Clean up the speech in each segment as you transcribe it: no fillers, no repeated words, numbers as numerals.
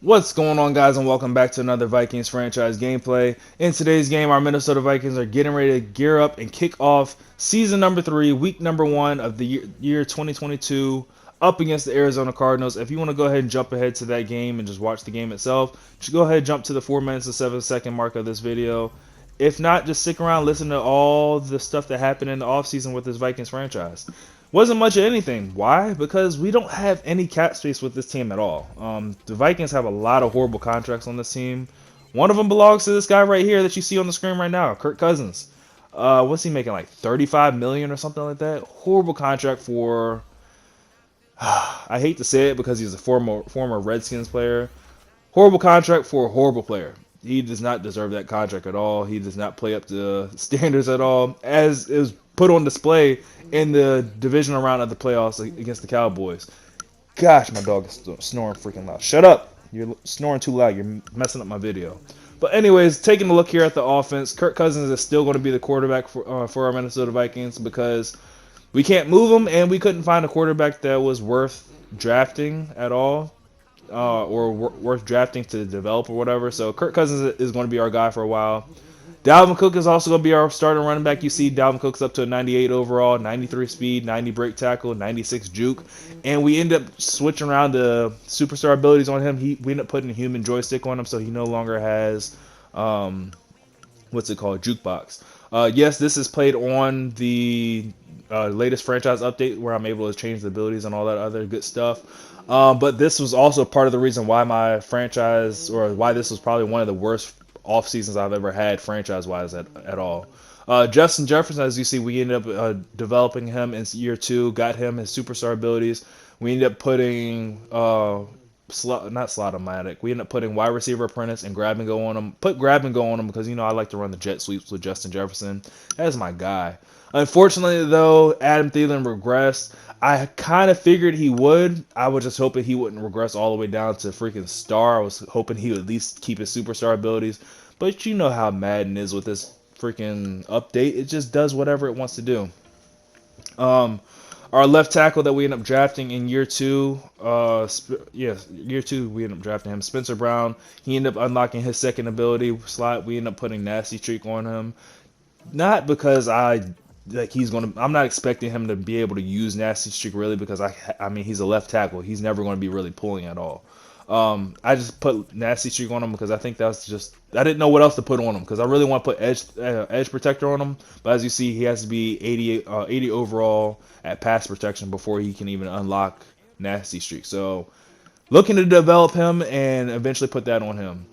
What's going on, guys, and welcome back to another Vikings franchise gameplay. In today's game, our Minnesota Vikings are getting ready to gear up and kick off season number 3, week number 1 of the year 2022 up against the Arizona Cardinals. If you want to go ahead and jump ahead to that game and just watch the game itself, just go ahead and jump to the 4 minutes and 7-second mark of this video. If not, just stick around, listen to all the stuff that happened in the offseason with this Vikings franchise. Wasn't much of anything. Why? Because we don't have any cap space with this team at all. The Vikings have a lot of horrible contracts on this team. One of them belongs to this guy right here that you see on the screen right now, Kirk Cousins. What's he making, like 35 million or something like that? Horrible contract for. I hate to say it because he's a former Redskins player. Horrible contract for a horrible player. He does not deserve that contract at all. He does not play up to standards at all, as is put on display in the divisional round of the playoffs against the Cowboys. Gosh, my dog is snoring freaking loud. Shut up. You're snoring too loud. You're messing up my video. But anyways, taking a look here at the offense, Kirk Cousins is still going to be the quarterback for our Minnesota Vikings because we can't move him, and we couldn't find a quarterback that was worth drafting at all. Or worth drafting to develop or whatever. So Kirk Cousins is going to be our guy for a while. Dalvin Cook is also going to be our starting running back. You see Dalvin Cook's up to a 98 overall, 93 speed, 90 break tackle, 96 juke. And we end up switching around the superstar abilities on him. We end up putting a human joystick on him, so he no longer has, what's it called, jukebox. Yes, this is played on the latest franchise update where I'm able to change the abilities and all that other good stuff. But this was also part of the reason why my franchise, or why this was probably one of the worst off seasons I've ever had franchise-wise at all. Justin Jefferson, as you see, we ended up developing him in year 2, got him his superstar abilities. We ended up putting, not Slotomatic, we ended up putting wide receiver apprentice and grab and go on him. Put grab and go on him because, I like to run the jet sweeps with Justin Jefferson. That's my guy. Unfortunately, though, Adam Thielen regressed. I kind of figured he would. I was just hoping he wouldn't regress all the way down to freaking star. I was hoping he would at least keep his superstar abilities. But you know how Madden is with this freaking update. It just does whatever it wants to do. Our left tackle that we ended up drafting in year 2, year 2 we ended up drafting him, Spencer Brown. He ended up unlocking his second ability slot. We ended up putting Nasty Streak on him. Not because I'm not expecting him to be able to use Nasty Streak really because I mean he's a left tackle. He's never going to be really pulling at all. I just put Nasty Streak on him because I think that's just I didn't know what else to put on him because I really want to put edge protector on him. But as you see, he has to be 80 overall at pass protection before he can even unlock Nasty Streak. So looking to develop him and eventually put that on him.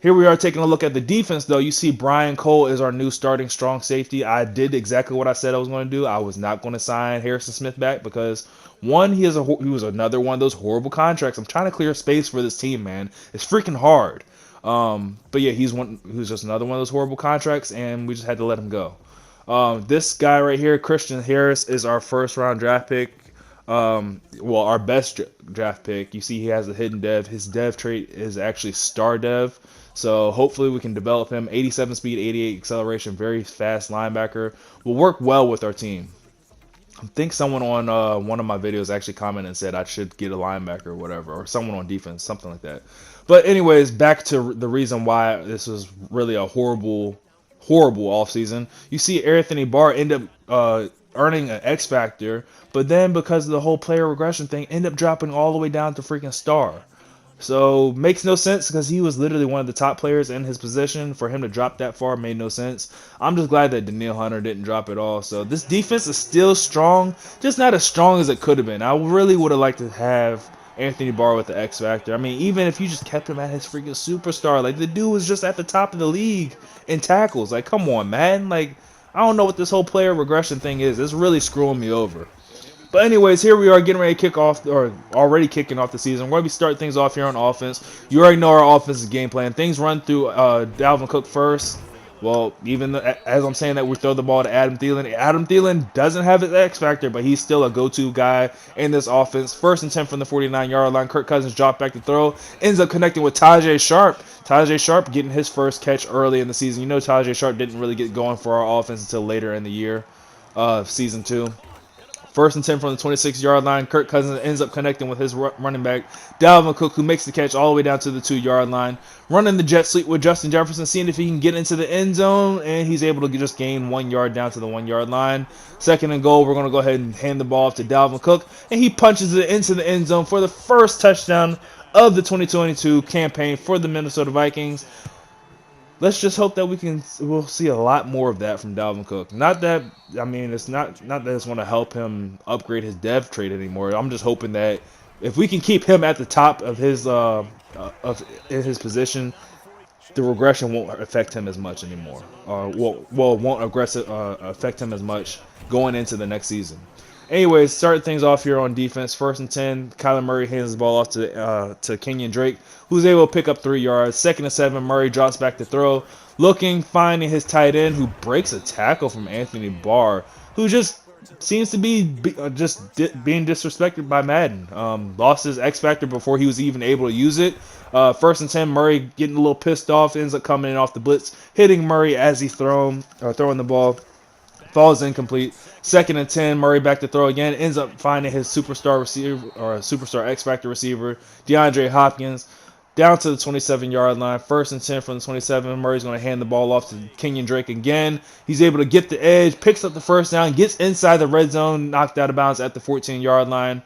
Here we are taking a look at the defense, though. You see Brian Cole is our new starting strong safety. I did exactly what I said I was going to do. I was not going to sign Harrison Smith back because, one, he was another one of those horrible contracts. I'm trying to clear space for this team, man. It's freaking hard. But yeah, he's just another one of those horrible contracts, and we just had to let him go. This guy right here, Christian Harris, is our first-round draft pick. Our best draft pick. You see he has a hidden dev. His dev trait is actually star dev. So hopefully we can develop him. 87 speed, 88 acceleration, very fast linebacker. Will work well with our team. I think someone on one of my videos actually commented and said I should get a linebacker or whatever, or someone on defense, something like that. But anyways, back to the reason why this was really a horrible offseason. You see Anthony Barr end up earning an X Factor, but then because of the whole player regression thing, end up dropping all the way down to freaking star. So makes no sense because he was literally one of the top players in his position. For him to drop that far made no sense. I'm just glad that Daniil Hunter didn't drop it all. So this defense is still strong, just not as strong as it could have been. I really would have liked to have Anthony Barr with the X Factor. I mean, even if you just kept him at his freaking superstar, like the dude was just at the top of the league in tackles. Like, come on, man. Like, I don't know what this whole player regression thing is. It's really screwing me over. But anyways, here we are getting ready to kick off, or already kicking off the season. We're going to be starting things off here on offense. You already know our offensive game plan. Things run through Dalvin Cook first. Well, even as I'm saying that, we throw the ball to Adam Thielen. Adam Thielen doesn't have his X factor, but he's still a go-to guy in this offense. 1st and 10 from the 49-yard line. Kirk Cousins dropped back to throw. Ends up connecting with Tajay Sharp. Tajay Sharp getting his first catch early in the season. You know Tajay Sharp didn't really get going for our offense until later in the year, season 2. First and 10 from the 26-yard line. Kirk Cousins ends up connecting with his running back, Dalvin Cook, who makes the catch all the way down to the 2-yard line. Running the jet sweep with Justin Jefferson, seeing if he can get into the end zone, and he's able to just gain 1 yard down to the 1-yard line. Second and goal, we're going to go ahead and hand the ball off to Dalvin Cook, and he punches it into the end zone for the first touchdown of the 2022 campaign for the Minnesota Vikings. Let's just hope that we'll see a lot more of that from Dalvin Cook. Not that, I mean, it's not that it's going to help him upgrade his dev trait anymore. I'm just hoping that if we can keep him at the top of his in his position, the regression won't affect him as much anymore. Won't affect him as much going into the next season. Anyways, starting things off here on defense. First and 10, Kyler Murray hands the ball off to Kenyon Drake, who's able to pick up 3 yards. Second and 7, Murray drops back to throw, finding his tight end, who breaks a tackle from Anthony Barr, who just seems to be being disrespected by Madden. Lost his X factor before he was even able to use it. First and 10, Murray getting a little pissed off, ends up coming in off the blitz, hitting Murray as he's throwing the ball. Falls incomplete. Second and 10, Murray back to throw again. Ends up finding his superstar receiver, or superstar X Factor receiver, DeAndre Hopkins, down to the 27-yard line. First and 10 from the 27. Murray's going to hand the ball off to Kenyon Drake again. He's able to get the edge, picks up the first down, gets inside the red zone, knocked out of bounds at the 14-yard line.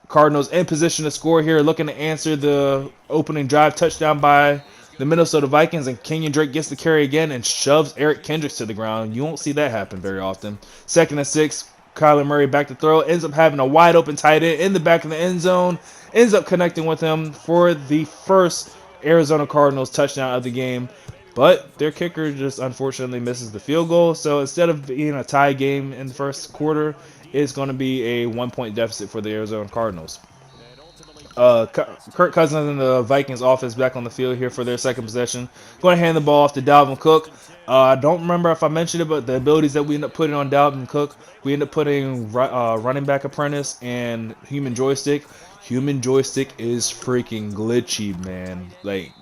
Cardinals in position to score here, looking to answer the opening drive touchdown by the Minnesota Vikings, and Kenyon Drake gets the carry again and shoves Eric Kendricks to the ground. You won't see that happen very often. Second and 6, Kyler Murray back to throw, ends up having a wide open tight end in the back of the end zone, ends up connecting with him for the first Arizona Cardinals touchdown of the game. But their kicker just unfortunately misses the field goal. So instead of being a tie game in the first quarter, it's going to be a 1-point deficit for the Arizona Cardinals. Kirk Cousins and the Vikings offense back on the field here for their second possession. Going to hand the ball off to Dalvin Cook. I don't remember if I mentioned it, but the abilities that we end up putting on Dalvin Cook, we end up putting running back apprentice and human joystick. Human joystick is freaking glitchy, man. Like,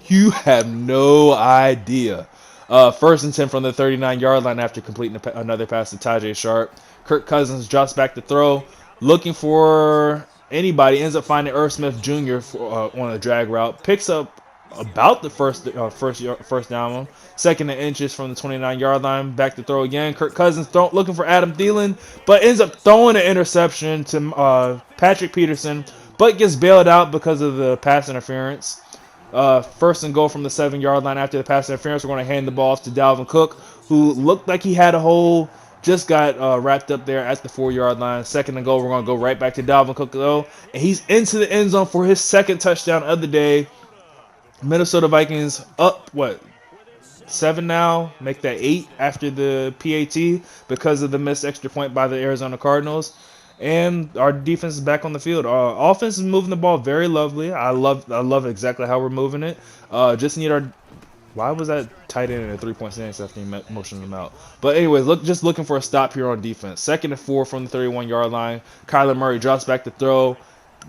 you have no idea. First and 10 from the 39-yard line after completing another pass to Tajay Sharp. Kirk Cousins drops back to throw, looking for anybody, ends up finding Irv Smith Jr. On a drag route, picks up about the first down. Second and inches from the 29-yard line, back to throw again. Kirk Cousins looking for Adam Thielen, but ends up throwing an interception to Patrick Peterson, but gets bailed out because of the pass interference. First and goal from the 7-yard line after the pass interference. We're going to hand the ball off to Dalvin Cook, who looked like he had a hole. Just got wrapped up there at the 4-yard line. Second and goal, we're going to go right back to Dalvin Cook, though. And he's into the end zone for his second touchdown of the day. Minnesota Vikings up, 7 now? Make that 8 after the PAT because of the missed extra point by the Arizona Cardinals. And our defense is back on the field. Our offense is moving the ball very lovely. I love exactly how we're moving it. Just need our... Why was that tight end in a 3-point stance after he motioned him out? But anyways, just looking for a stop here on defense. Second and 4 from the 31-yard line. Kyler Murray drops back to throw.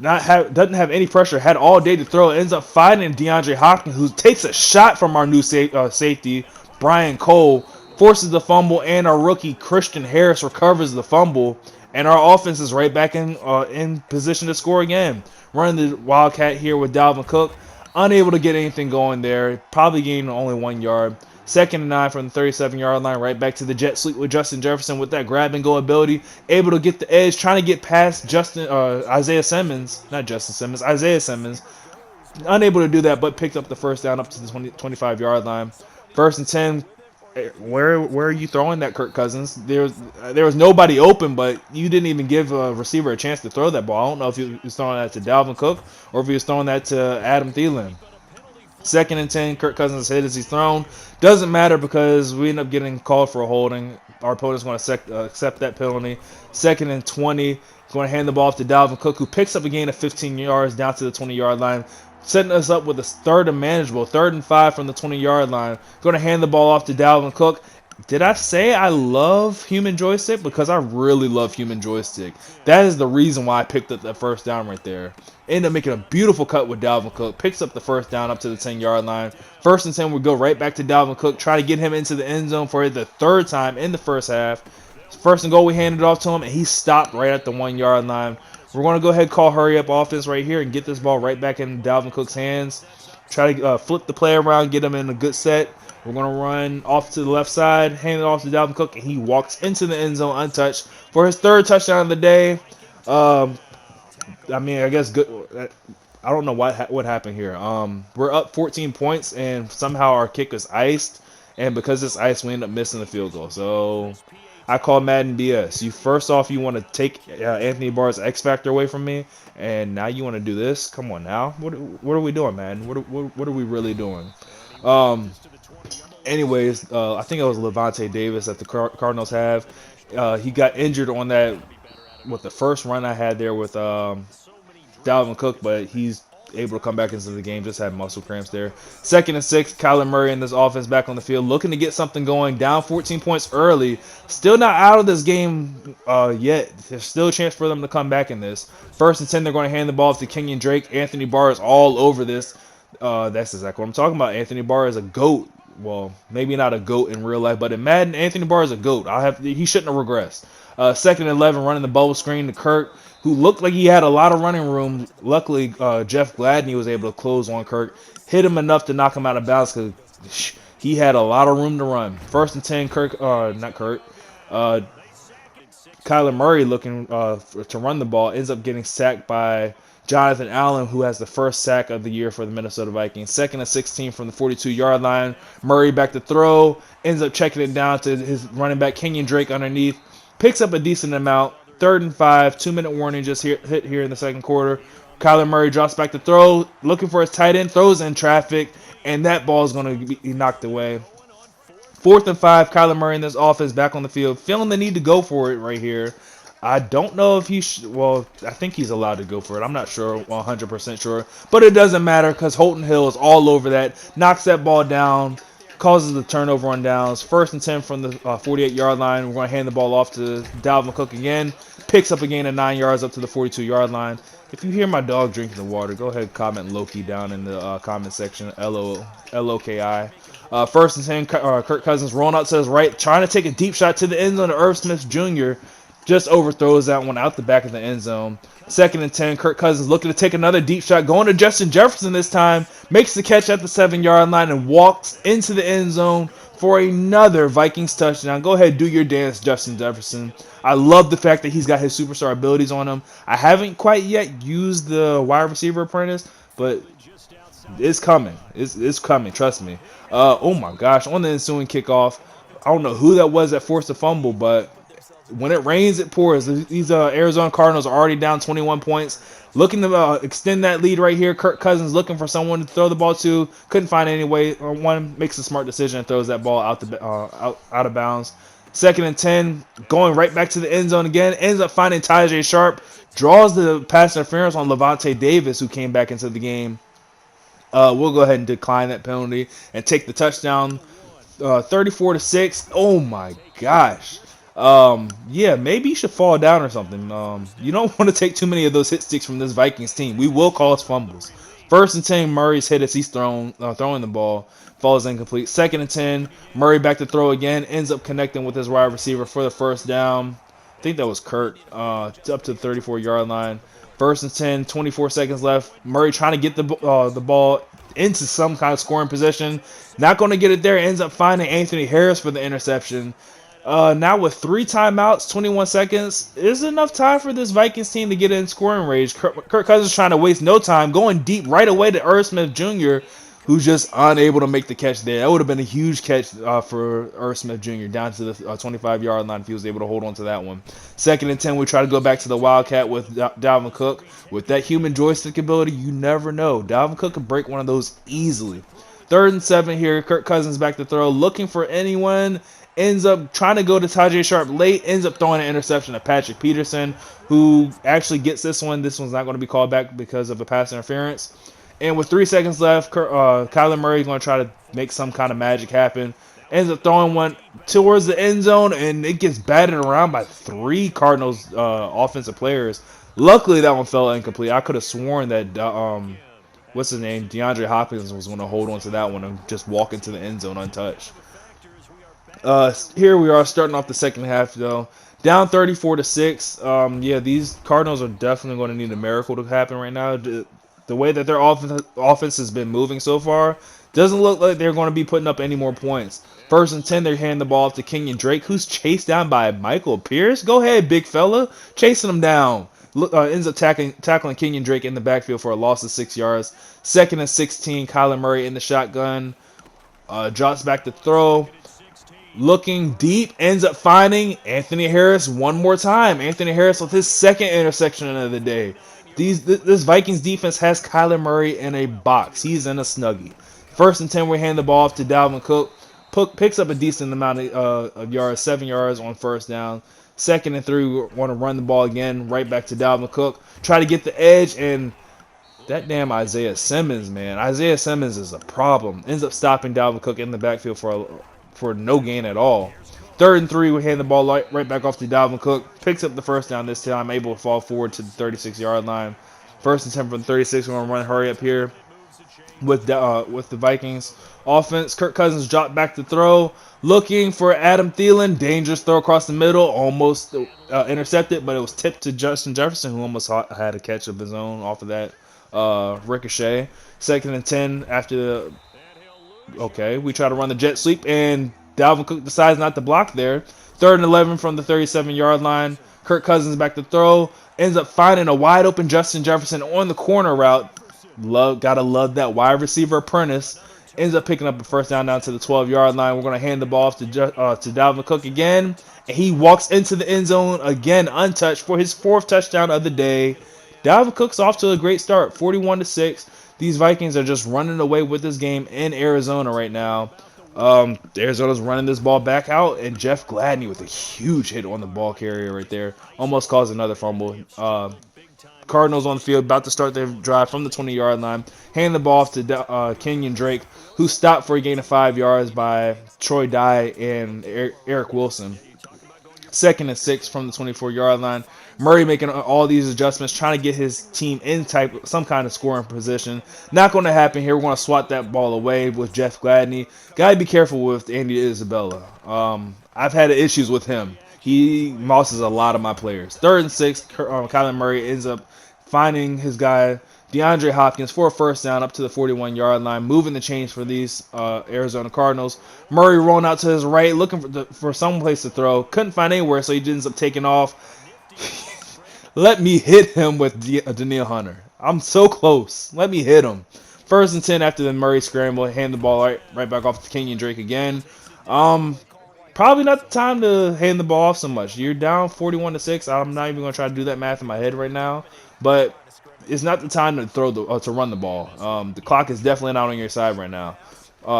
Doesn't have any pressure. Had all day to throw. Ends up finding DeAndre Hopkins, who takes a shot from our new safety, Brian Cole. Forces the fumble, and our rookie Christian Harris recovers the fumble. And our offense is right back in position to score again. Running the Wildcat here with Dalvin Cook. Unable to get anything going there. Probably gaining only 1 yard. Second and 9 from the 37-yard line. Right back to the jet sweep with Justin Jefferson with that grab and go ability. Able to get the edge. Trying to get past Isaiah Simmons. Not Justin Simmons. Isaiah Simmons. Unable to do that, but picked up the first down up to the 25-yard line. First and 10. Where are you throwing that, Kirk Cousins? There was nobody open, but you didn't even give a receiver a chance to throw that ball. I don't know if he was throwing that to Dalvin Cook or if he was throwing that to Adam Thielen. Second and 10, Kirk Cousins hit as he's thrown. Doesn't matter because we end up getting called for a holding. Our opponent's going to accept that penalty. Second and 20, going to hand the ball off to Dalvin Cook, who picks up a gain of 15 yards down to the 20-yard line. Setting us up with a third and manageable. 3rd and 5 from the 20-yard line. Going to hand the ball off to Dalvin Cook. Did I say I love human joystick? Because I really love human joystick. That is the reason why I picked up that first down right there. Ended up making a beautiful cut with Dalvin Cook. Picks up the first down up to the 10-yard line. First and 10, we go right back to Dalvin Cook. Try to get him into the end zone for the 3rd time in the first half. First and goal, we handed it off to him, and he stopped right at the 1 yard line. We're going to go ahead and call hurry up offense right here and get this ball right back in Dalvin Cook's hands. Try to flip the play around, get him in a good set. We're going to run off to the left side, hand it off to Dalvin Cook, and he walks into the end zone untouched for his 3rd touchdown of the day. I mean, I guess good. I don't know what happened here. We're up 14 points, and somehow our kick is iced, and because it's iced, we end up missing the field goal. So I call Madden BS. First off, you want to take Anthony Barr's X Factor away from me, and now you want to do this? Come on now. What are we doing, man? What are we really doing? Anyways, I think it was Levante Davis that the Cardinals have. He got injured on that with the first run I had there with Dalvin Cook, but he's able to come back into the game. Just had muscle cramps there. 2nd and 6, Kyler Murray and this offense back on the field, looking to get something going. Down 14 points early. Still not out of this game yet. There's still a chance for them to come back in this. 1st and 10, they're going to hand the ball off to Kenyon Drake. Anthony Barr is all over this. That's exactly what I'm talking about. Anthony Barr is a GOAT. Well, maybe not a GOAT in real life, but in Madden, Anthony Barr is a GOAT. He shouldn't have regressed. 2nd and 11, running the bubble screen to Kirk, who looked like he had a lot of running room. Luckily, Jeff Gladney was able to close on Kirk, hit him enough to knock him out of bounds because he had a lot of room to run. 1st and 10, Kyler Murray looking to run the ball, ends up getting sacked by Jonathan Allen, who has the 1st sack of the year for the Minnesota Vikings. 2nd and 16 from the 42-yard line. Murray back to throw, ends up checking it down to his running back Kenyon Drake underneath. Picks up a decent amount. 3rd and 5, 2-minute warning just hit here in the 2nd quarter. Kyler Murray drops back to throw, looking for his tight end, throws in traffic, and that ball is going to be knocked away. 4th and 5, Kyler Murray in this offense back on the field, feeling the need to go for it right here. I don't know if he well, I think he's allowed to go for it. I'm not sure, 100% sure. But it doesn't matter because Holton Hill is all over that, knocks that ball down, causes the turnover on downs. 1st and 10 from the 48-yard line. We're going to hand the ball off to Dalvin Cook again. Picks up a gain of 9 yards up to the 42-yard line. If you hear my dog drinking the water, go ahead and comment Loki down in the comment section. L-O-K-I. 1st and 10, Kirk Cousins rolling out to his right, trying to take a deep shot to the end zone to Irv Smith Jr., just overthrows that one out the back of the end zone. 2nd and 10, Kirk Cousins looking to take another deep shot, going to Justin Jefferson this time, makes the catch at the 7-yard line and walks into the end zone for another Vikings touchdown. Go ahead, do your dance, Justin Jefferson. I love the fact that he's got his superstar abilities on him. I haven't quite yet used the wide receiver apprentice, but it's coming. It's coming, trust me. Oh my gosh, on the ensuing kickoff, I don't know who that was that forced the fumble, but when it rains, it pours. These Arizona Cardinals are already down 21 points. Looking to extend that lead right here. Kirk Cousins looking for someone to throw the ball to. Couldn't find any way. One makes a smart decision and throws that ball out of bounds. 2nd and 10, going right back to the end zone again. Ends up finding Tajay Sharp. Draws the pass interference on Levante Davis, who came back into the game. We'll go ahead and decline that penalty and take the touchdown. 34-6. Oh my gosh. Yeah, maybe you should fall down or something. You don't want to take too many of those hit sticks from this Vikings team. We will cause fumbles. 1st and 10, Murray's hit as he's throwing the ball. Falls incomplete. 2nd and 10, Murray back to throw again. Ends up connecting with his wide receiver for the 1st down. I think that was Kurt. Up to the 34-yard line. 1st and 10, 24 seconds left. Murray trying to get the ball into some kind of scoring position. Not going to get it there. Ends up finding Anthony Harris for the interception. Now with 3 timeouts, 21 seconds, is enough time for this Vikings team to get in scoring range. Kirk Cousins trying to waste no time, going deep right away to Irv Smith Jr., who's just unable to make the catch there. That would have been a huge catch for Irv Smith Jr. down to the 25-yard line if he was able to hold on to that one. 2nd and 10, we try to go back to the Wildcat with Dalvin Cook. With that human joystick ability, you never know. Dalvin Cook could break one of those easily. 3rd and 7 here, Kirk Cousins back to throw, looking for anyone. Ends up trying to go to Tajay Sharp late, ends up throwing an interception to Patrick Peterson, who actually gets this one. This one's not going to be called back because of a pass interference. And with 3 seconds left, Kyler Murray is going to try to make some kind of magic happen. Ends up throwing one towards the end zone, and it gets batted around by 3 Cardinals offensive players. Luckily, that one fell incomplete. I could have sworn that, what's his name, DeAndre Hopkins was going to hold on to that one and just walk into the end zone untouched. Here we are starting off the second half though. Down 34-6. Yeah, these Cardinals are definitely going to need a miracle to happen right now. The way that their offense has been moving so far doesn't look like they're going to be putting up any more points. First and 10, they're handing the ball off to Kenyon Drake, who's chased down by Michael Pierce. Go ahead, big fella, chasing him down. Ends up tackling Kenyon Drake in the backfield for a loss of 6 yards. Second and 16, Kyler Murray in the shotgun. Drops back to throw. Looking deep, ends up finding Anthony Harris one more time. Anthony Harris with his second interception of the day. This Vikings defense has Kyler Murray in a box. He's in a snuggie. First and 10, we hand the ball off to Dalvin Cook. Picks up a decent amount of yards, 7 yards on first down. Second and 3, we want to run the ball again, right back to Dalvin Cook. Try to get the edge, and that damn Isaiah Simmons, man. Isaiah Simmons is a problem. Ends up stopping Dalvin Cook in the backfield for no gain at all. Third and 3, we hand the ball right back off to Dalvin Cook. Picks up the first down this time, able to fall forward to the 36-yard line. First and 10 from 36, we're going to run hurry up here with the Vikings offense. Kirk Cousins dropped back to throw, looking for Adam Thielen. Dangerous throw across the middle, almost intercepted, but it was tipped to Justin Jefferson, who almost had a catch of his own off of that ricochet. Second and 10 after the... Okay, we try to run the jet sweep, and Dalvin Cook decides not to block there. Third and 11 from the 37-yard line. Kirk Cousins back to throw. Ends up finding a wide-open Justin Jefferson on the corner route. Gotta love that wide receiver apprentice. Ends up picking up a first down to the 12-yard line. We're going to hand the ball off to Dalvin Cook again. And he walks into the end zone again untouched for his 4th touchdown of the day. Dalvin Cook's off to a great start, 41-6. These Vikings are just running away with this game in Arizona right now. Arizona's running this ball back out, and Jeff Gladney with a huge hit on the ball carrier right there. Almost caused another fumble. Cardinals on the field, about to start their drive from the 20-yard line. Hand the ball off to Kenyon Drake, who stopped for a gain of 5 yards by Troy Dye and Eric Wilson. Second and 6 from the 24-yard line. Murray making all these adjustments, trying to get his team in some kind of scoring position. Not going to happen here. We're going to swat that ball away with Jeff Gladney. Got to be careful with Andy Isabella. I've had issues with him. He losses a lot of my players. Third and 6, Kyler Murray ends up finding his guy, DeAndre Hopkins, for a first down up to the 41-yard line, moving the chains for these Arizona Cardinals. Murray rolling out to his right, looking for some place to throw. Couldn't find anywhere, so he ends up taking off. Let me hit him with Danielle Hunter. I'm so close. Let me hit him. First and 10 after the Murray scramble. Hand the ball right back off to Kenyon Drake again. Probably not the time to hand the ball off so much. You're down 41-6. I'm not even going to try to do that math in my head right now. But it's not the time to run the ball. The clock is definitely not on your side right now.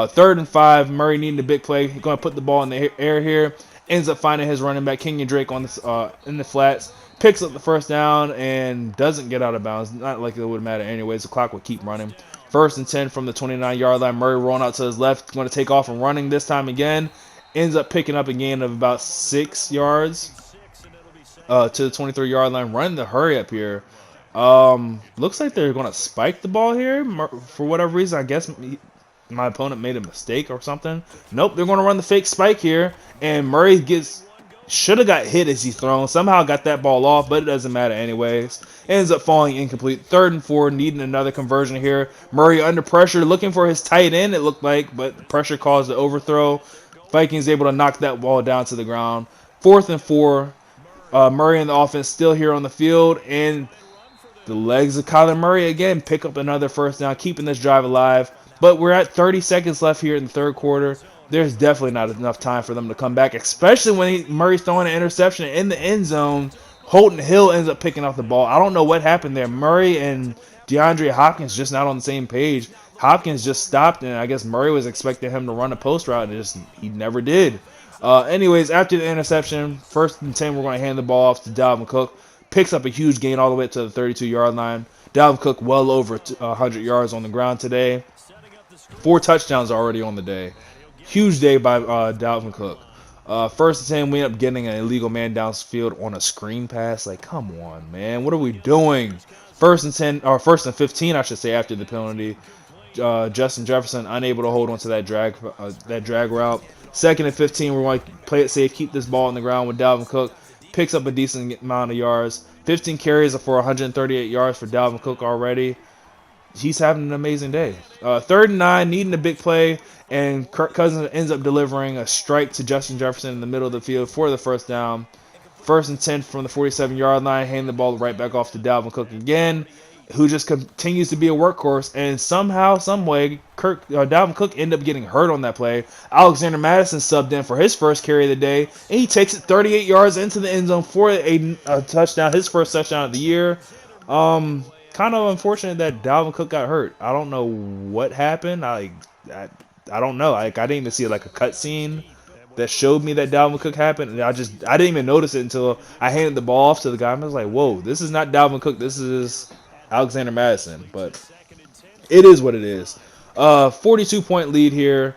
Third and 5. Murray needing a big play. He's going to put the ball in the air here. Ends up finding his running back, Kenyon Drake, in the flats. Picks up the first down and doesn't get out of bounds. Not like it would matter anyways. The clock will keep running. First and 10 from the 29-yard line. Murray rolling out to his left. Going to take off and running this time again. Ends up picking up a gain of about 6 yards to the 23-yard line. Running the hurry up here. Looks like they're going to spike the ball here. For whatever reason, I guess my opponent made a mistake or something. Nope, they're going to run the fake spike here. And Murray should have got hit as he's thrown. Somehow got that ball off, but it doesn't matter anyways. Ends up falling incomplete. Third and 4, needing another conversion here. Murray under pressure, looking for his tight end, it looked like, but pressure caused the overthrow. Vikings able to knock that ball down to the ground. Fourth and 4, Murray and the offense still here on the field, and the legs of Kyler Murray again pick up another first down, keeping this drive alive. But we're at 30 seconds left here in the third quarter. There's definitely not enough time for them to come back, especially when Murray's throwing an interception in the end zone. Holton Hill ends up picking up the ball. I don't know what happened there. Murray and DeAndre Hopkins just not on the same page. Hopkins just stopped, and I guess Murray was expecting him to run a post route, and he never did. Anyways, after the interception, first and 10, we're going to hand the ball off to Dalvin Cook. Picks up a huge gain all the way to the 32-yard line. Dalvin Cook well over 100 yards on the ground today. 4 touchdowns already on the day. Huge day by Dalvin Cook. First and 10, we end up getting an illegal man downfield on a screen pass. Like, come on, man. What are we doing? First and 10, or first and 15, I should say, after the penalty. Justin Jefferson unable to hold on to that drag route. 2nd and 15, we're going to play it safe, keep this ball on the ground with Dalvin Cook. Picks up a decent amount of yards. 15 carries for 138 yards for Dalvin Cook already. He's having an amazing day. 3rd and 9, needing a big play, and Kirk Cousins ends up delivering a strike to Justin Jefferson in the middle of the field for the first down. 1st and 10 from the 47-yard line, handing the ball right back off to Dalvin Cook again, who just continues to be a workhorse. And somehow, someway, Dalvin Cook ended up getting hurt on that play. Alexander Madison subbed in for his first carry of the day, and he takes it 38 yards into the end zone for a touchdown, his first touchdown of the year. Kind of unfortunate that Dalvin Cook got hurt. I don't know what happened. I don't know. I didn't even see like a cutscene that showed me that Dalvin Cook happened, and I didn't even notice it until I handed the ball off to the guy. And I was like, "Whoa, this is not Dalvin Cook. This is Alexander Madison." But it is what it is. 42-point lead here.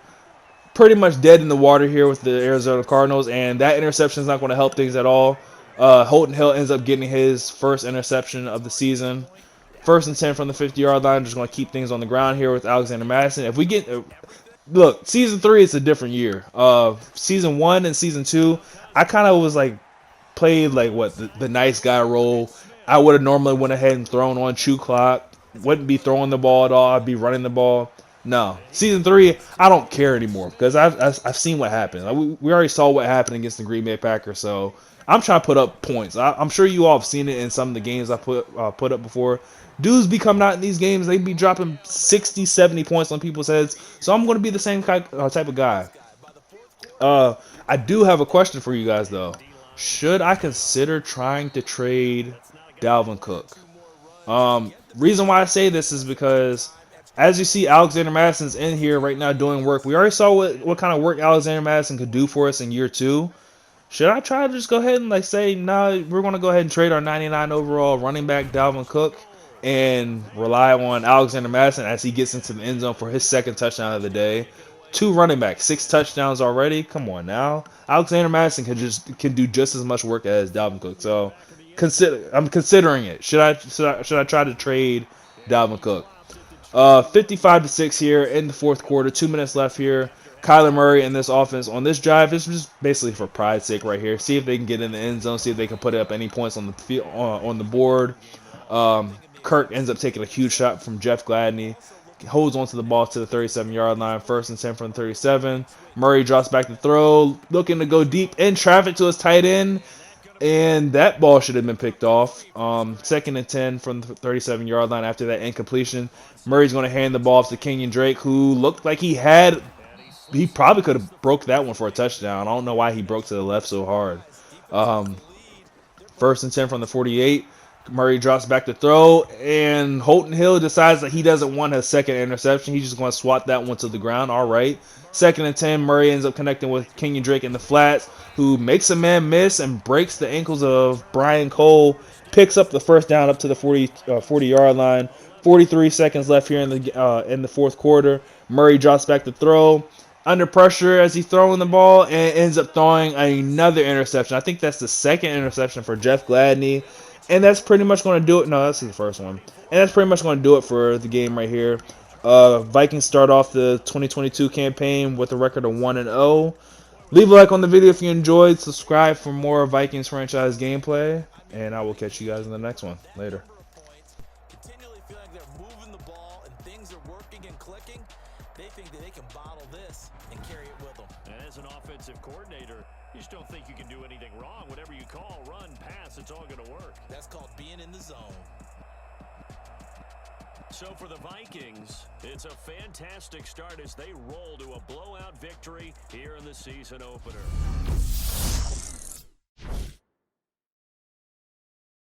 Pretty much dead in the water here with the Arizona Cardinals, and that interception is not going to help things at all. Holton Hill ends up getting his first interception of the season. 1st and 10 from the 50-yard line. Just going to keep things on the ground here with Alexander Madison. If we get look, season 3 is a different year. Season 1 and season 2, I kind of was like played like the nice guy role. I would have normally went ahead and thrown on chew clock. Wouldn't be throwing the ball at all. I'd be running the ball. No, season 3, I don't care anymore because I've seen what happened. Like, we already saw what happened against the Green Bay Packers. So I'm trying to put up points. I'm sure you all have seen it in some of the games I put up before. Dudes be coming out in these games, they be dropping 60, 70 points on people's heads. So I'm going to be the same type of guy. I do have a question for you guys, though. Should I consider trying to trade Dalvin Cook? Reason why I say this is because, as you see, Alexander Madison's in here right now doing work. We already saw what kind of work Alexander Madison could do for us in year 2. Should I try to just go ahead and say, nah, we're going to go ahead and trade our 99 overall running back Dalvin Cook and rely on Alexander Madison as he gets into the end zone for his 2nd touchdown of the day? 2 running backs, 6 touchdowns already. Come on now. Alexander Madison can do just as much work as Dalvin Cook. So I'm considering it. Should I try to trade Dalvin Cook? 55-6 here in the 4th quarter. 2 minutes left here. Kyler Murray and this offense on this drive, this is just basically for pride's sake right here. See if they can get in the end zone. See if they can put up any points on the field, on the board. Kirk ends up taking a huge shot from Jeff Gladney. Holds onto the ball to the 37-yard line. 1st and 10 from the 37. Murray drops back to throw, looking to go deep in traffic to his tight end, and that ball should have been picked off. 2nd and 10 from the 37-yard line after that incompletion. Murray's going to hand the ball off to Kenyon Drake, who looked like he probably could have broke that one for a touchdown. I don't know why he broke to the left so hard. 1st and 10 from the 48. Murray drops back to throw, and Holton Hill decides that he doesn't want a 2nd interception. He's just going to swat that one to the ground. All right. 2nd and 10, Murray ends up connecting with Kenyon Drake in the flats, who makes a man miss and breaks the ankles of Brian Cole, picks up the first down up to the 40-yard line. 43 seconds left here in the 4th quarter. Murray drops back to throw. Under pressure as he's throwing the ball, and ends up throwing another interception. I think that's the 2nd interception for Jeff Gladney. And that's pretty much going to do it. No, that's the first one. And that's pretty much going to do it for the game right here. Vikings start off the 2022 campaign with a record of 1-0. Leave a like on the video if you enjoyed. Subscribe for more Vikings franchise gameplay. And I will catch you guys in the next one. Later. Continually feel like they're moving the ball and things are working and clicking. They think that they can bottle this and carry it with them. And as an offensive coordinator, you just don't think you can do anything wrong. Whatever you call, run, pass, it's all going to work. That's called being in the zone. So for the Vikings, it's a fantastic start as they roll to a blowout victory here in the season opener.